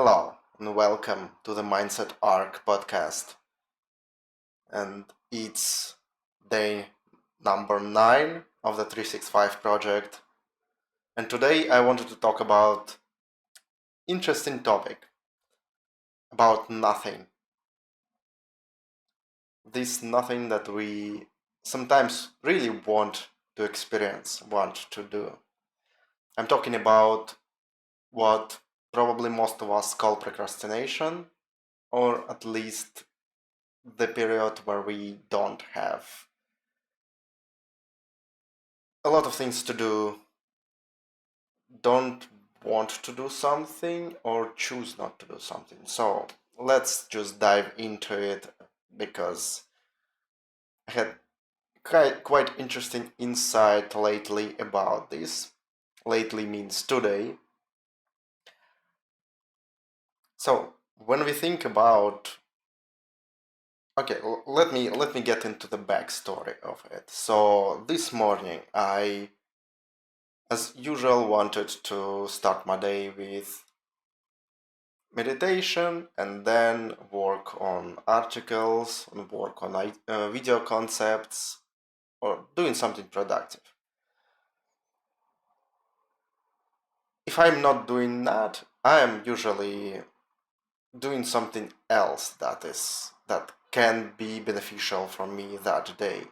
Hello and welcome to the Mindset Arc podcast. And it's day number 9 of the 365 project. And today I wanted to talk about interesting topic about nothing. This nothing that we sometimes really want to experience, want to do. I'm talking about what probably most of us call procrastination, or at least the period where we don't have a lot of things to do, don't want to do something, or choose not to do something. So let's just dive into it because I had quite interesting insight lately about this. Lately means today. So when we think about, okay, let me get into the backstory of it. So this morning I, as usual, wanted to start my day with meditation and then work on articles and work on video concepts or doing something productive. If I'm not doing that, I am usually doing something else that can be beneficial for me that day.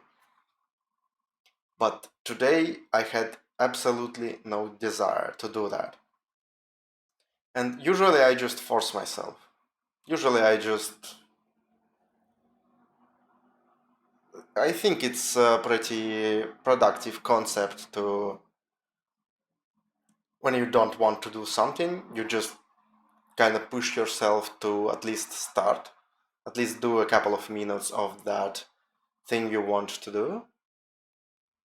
But today I had absolutely no desire to do that. And usually I just force myself. Usually I think it's a pretty productive concept to, when you don't want to do something, you just kind of push yourself to at least start, at least do a couple of minutes of that thing you want to do.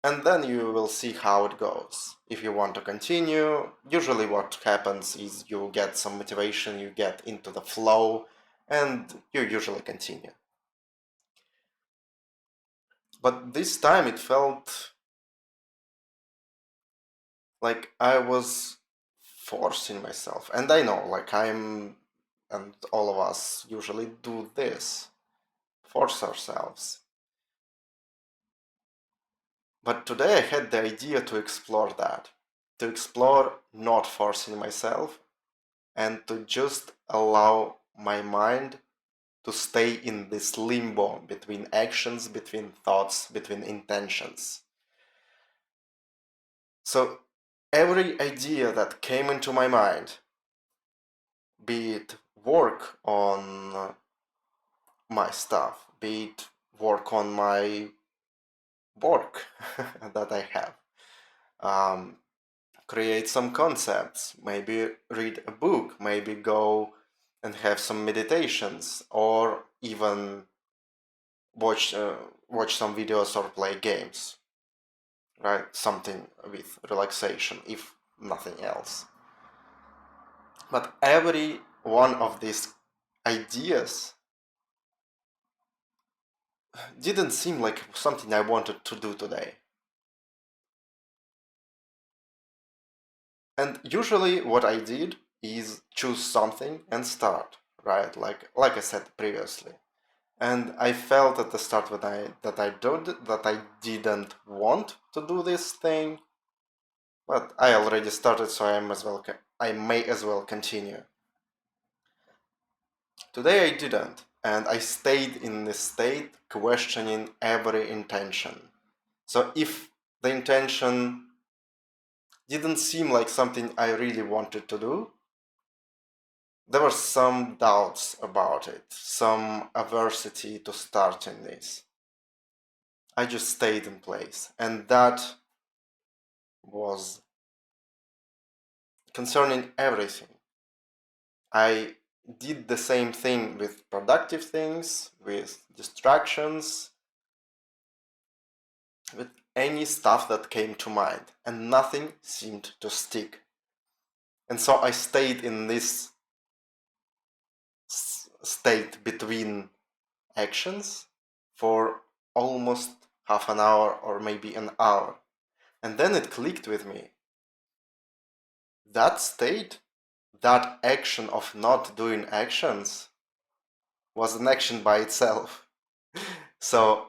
And then you will see how it goes. If you want to continue, usually what happens is you get some motivation, you get into the flow, and you usually continue. But this time it felt like I was forcing myself. And I know, like, and all of us usually do this, force ourselves. But today I had the idea to explore that, to explore not forcing myself and to just allow my mind to stay in this limbo between actions, between thoughts, between intentions. So every idea that came into my mind, be it work on my stuff, be it work on my work that I have, um, create some concepts, maybe read a book, maybe go and have some meditations, or even watch watch some videos or play games, right? Something with relaxation, if nothing else. But every one of these ideas didn't seem like something I wanted to do today. And usually what I did is choose something and start, right? Like I said previously. And I felt at the start that I didn't want to do this thing, but I already started, so I may as well continue. Today I didn't, and I stayed in this state questioning every intention. So if the intention didn't seem like something I really wanted to do, there were some doubts about it, some aversity to starting this. I just stayed in place, and that was concerning everything. I did the same thing with productive things, with distractions, with any stuff that came to mind, and nothing seemed to stick. And so I stayed in this state between actions for almost half an hour or maybe an hour. And then it clicked with me. That state that action of not doing actions was an action by itself. So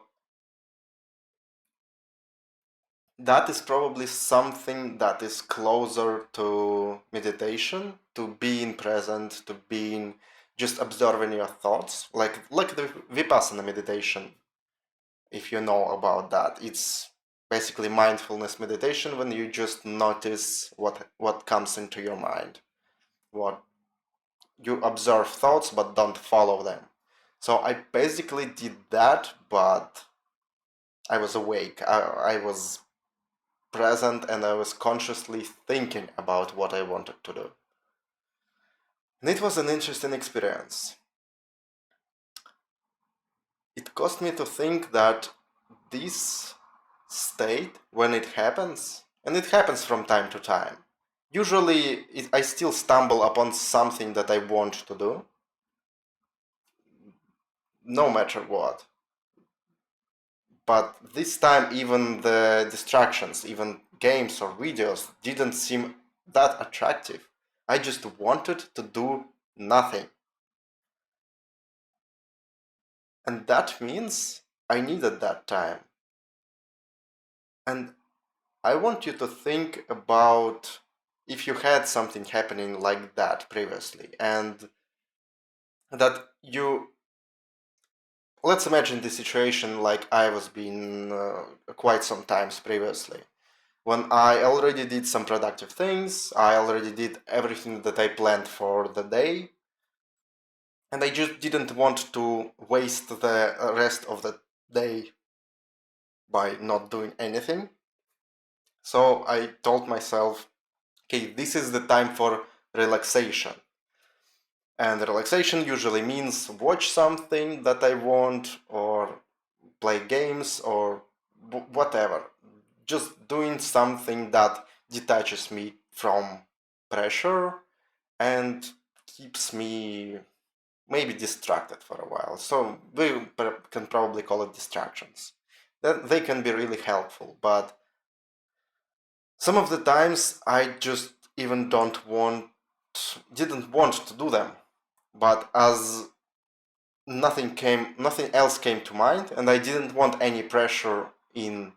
that is probably something that is closer to meditation, to being present, to being just observing your thoughts, like the Vipassana meditation. If you know about that, it's basically mindfulness meditation when you just notice what comes into your mind, what you observe thoughts but don't follow them. So I basically did that, but I was awake. I was present and I was consciously thinking about what I wanted to do. And it was an interesting experience. It caused me to think that this state, when it happens, and it happens from time to time, usually I still stumble upon something that I want to do, no matter what. But this time, even the distractions, even games or videos, didn't seem that attractive. I just wanted to do nothing. And that means I needed that time. And I want you to think about if you had something happening like that previously, and that you, let's imagine the situation like I was being quite some times previously, when I already did some productive things, I already did everything that I planned for the day, and I just didn't want to waste the rest of the day by not doing anything. So I told myself, okay, this is the time for relaxation. And relaxation usually means watch something that I want, or play games, or whatever. Just doing something that detaches me from pressure and keeps me maybe distracted for a while. So we can probably call it distractions. That they can be really helpful, but some of the times I just even didn't want to do them. But as nothing else came to mind, and I didn't want any pressure in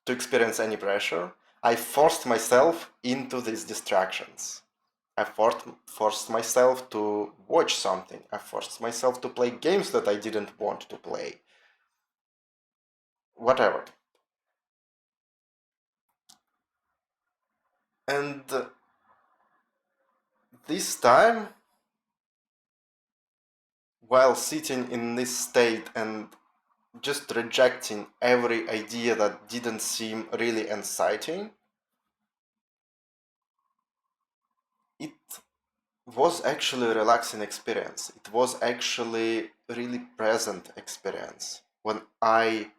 to experience any pressure, I forced myself into these distractions. I forced myself to watch something. I forced myself to play games that I didn't want to play. Whatever. And this time, while sitting in this state and just rejecting every idea that didn't seem really exciting, it was actually a relaxing experience. It was actually a really present experience when I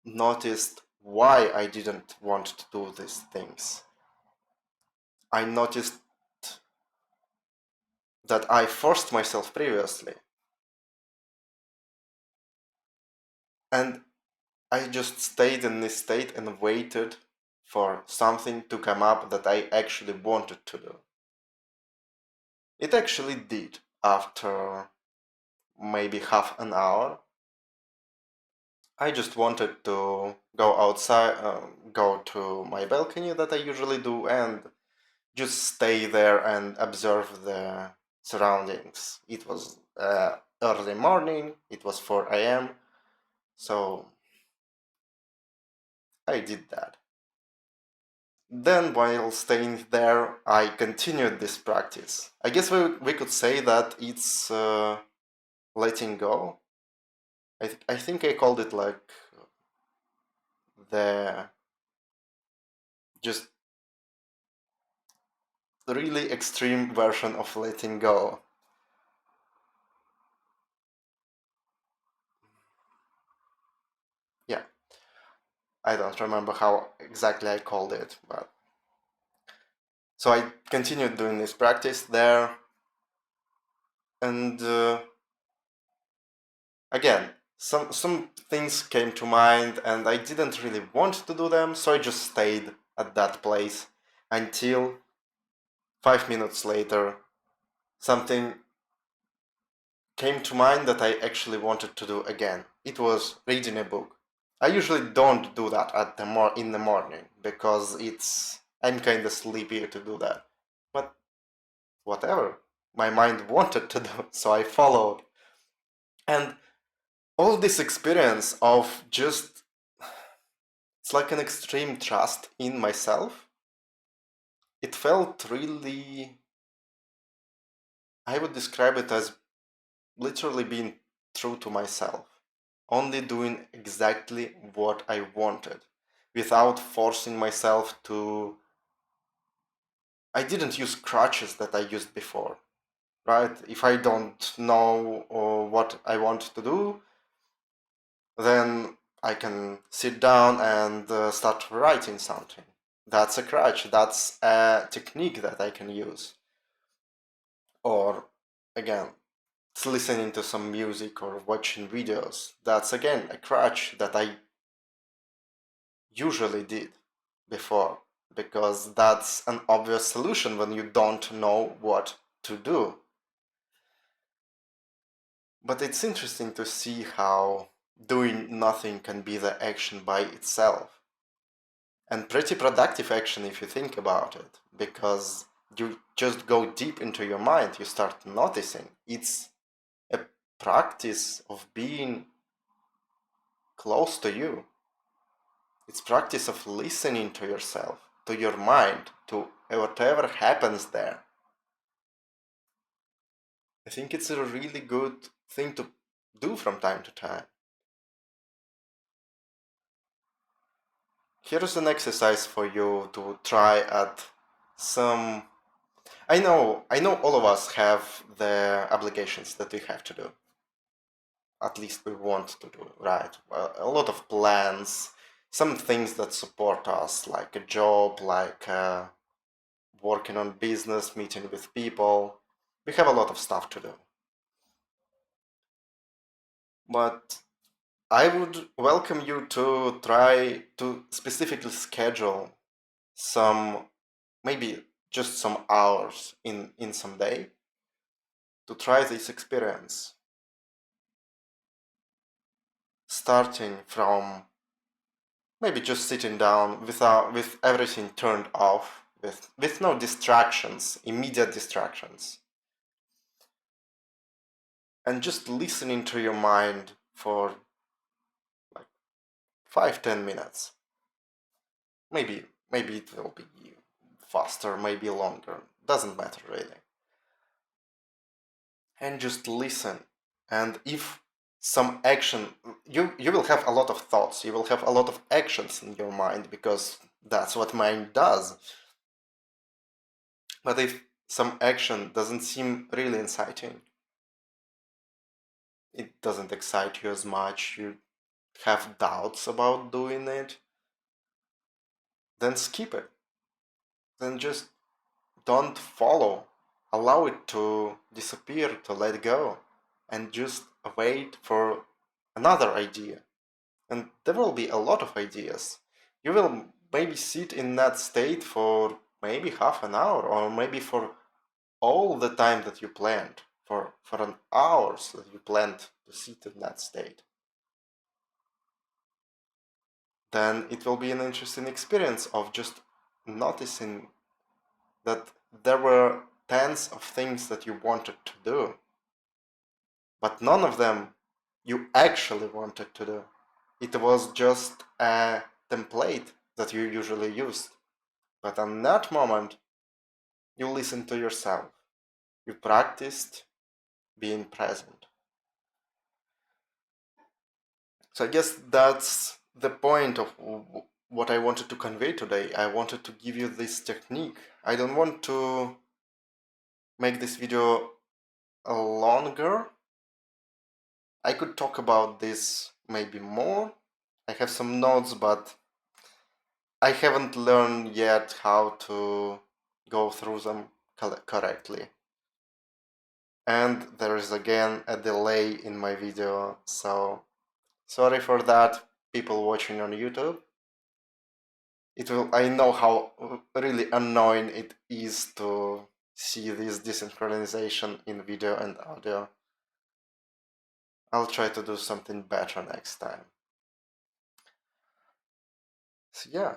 noticed why I didn't want to do these things. I noticed that I forced myself previously, and I just stayed in this state and waited for something to come up that I actually wanted to do. It actually did after maybe half an hour. I just wanted to go outside, go to my balcony that I usually do, and just stay there and observe the surroundings. It was early morning, it was 4 a.m., so I did that. Then, while staying there, I continued this practice. I guess we could say that it's letting go. I think I called it like the just really extreme version of letting go. Yeah, I don't remember how exactly I called it, but so I continued doing this practice there, and again, some things came to mind, and I didn't really want to do them, so I just stayed at that place until 5 minutes later, something came to mind that I actually wanted to do again. It was reading a book. I usually don't do that in the morning because I'm kind of sleepy to do that. But whatever, my mind wanted to do, so I followed. And all this experience of just, it's like an extreme trust in myself. It felt really, I would describe it as literally being true to myself, only doing exactly what I wanted without forcing myself to. I didn't use crutches that I used before, right? If I don't know what I want to do, then I can sit down and start writing something. That's a crutch, that's a technique that I can use. Or again, listening to some music or watching videos. That's again a crutch that I usually did before, because that's an obvious solution when you don't know what to do. But it's interesting to see how doing nothing can be the action by itself. And pretty productive action if you think about it, because you just go deep into your mind, you start noticing. It's a practice of being close to you. It's practice of listening to yourself, to your mind, to whatever happens there. I think it's a really good thing to do from time to time. Here's an exercise for you to try at some. I know all of us have the obligations that we have to do. At least we want to do, right? Well, a lot of plans, some things that support us, like a job, like working on business, meeting with people. We have a lot of stuff to do. But I would welcome you to try to specifically schedule some, maybe just some hours in some day to try this experience. Starting from maybe just sitting down with everything turned off, with no distractions, immediate distractions, and just listening to your mind for like 5-10 minutes. Maybe it will be faster, maybe longer, doesn't matter really. And just listen. And if some action, you will have a lot of thoughts, you will have a lot of actions in your mind, because that's what mind does. But if some action doesn't seem really inciting, it doesn't excite you as much, you have doubts about doing it, then skip it. Then just don't follow. Allow it to disappear, to let go, and just wait for another idea. And there will be a lot of ideas. You will maybe sit in that state for maybe half an hour, or maybe for all the time that you planned, for an hours that you planned to sit in that state. Then it will be an interesting experience of just noticing that there were tens of things that you wanted to do, but none of them you actually wanted to do. It was just a template that you usually used. But on that moment, you listened to yourself. You practiced being present. So I guess that's the point of what I wanted to convey today. I wanted to give you this technique. I don't want to make this video longer. I could talk about this maybe more. I have some notes, but I haven't learned yet how to go through them correctly. And there is again a delay in my video, so sorry for that, people watching on YouTube. I know how really annoying it is to see this desynchronization in video and audio. I'll try to do something better next time. So yeah,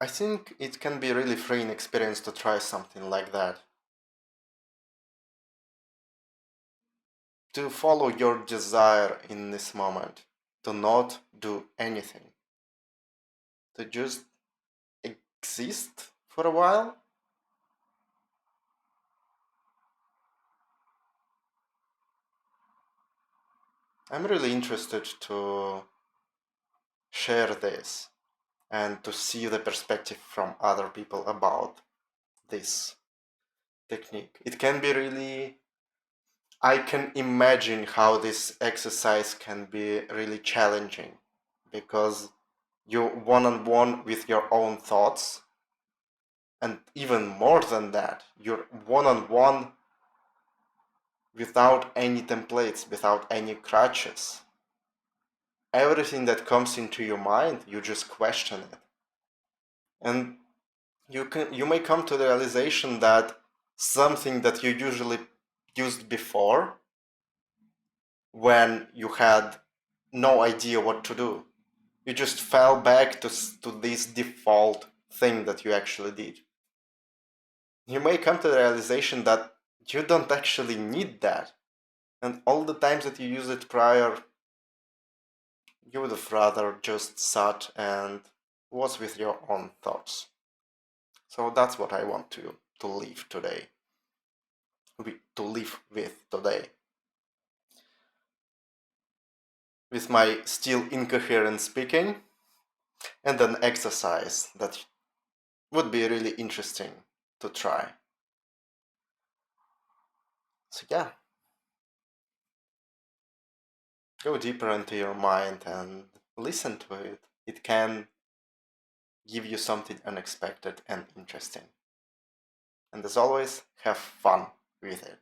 I think it can be a really freeing experience to try something like that. To follow your desire in this moment, to not do anything, to just exist for a while. I'm really interested to share this and to see the perspective from other people about this technique. It can be really, I can imagine how this exercise can be really challenging because you're one-on-one with your own thoughts, and even more than that, you're one-on-one without any templates, without any crutches. Everything that comes into your mind, you just question it. And you may come to the realization that something that you usually used before when you had no idea what to do, you just fell back to this default thing that you actually did. You may come to the realization that you don't actually need that, and all the times that you used it prior, you would have rather just sat and was with your own thoughts. So that's what I want to live today, to live with today. With my still incoherent speaking, and an exercise that would be really interesting to try. So yeah, go deeper into your mind and listen to it. It can give you something unexpected and interesting. And as always, have fun with it.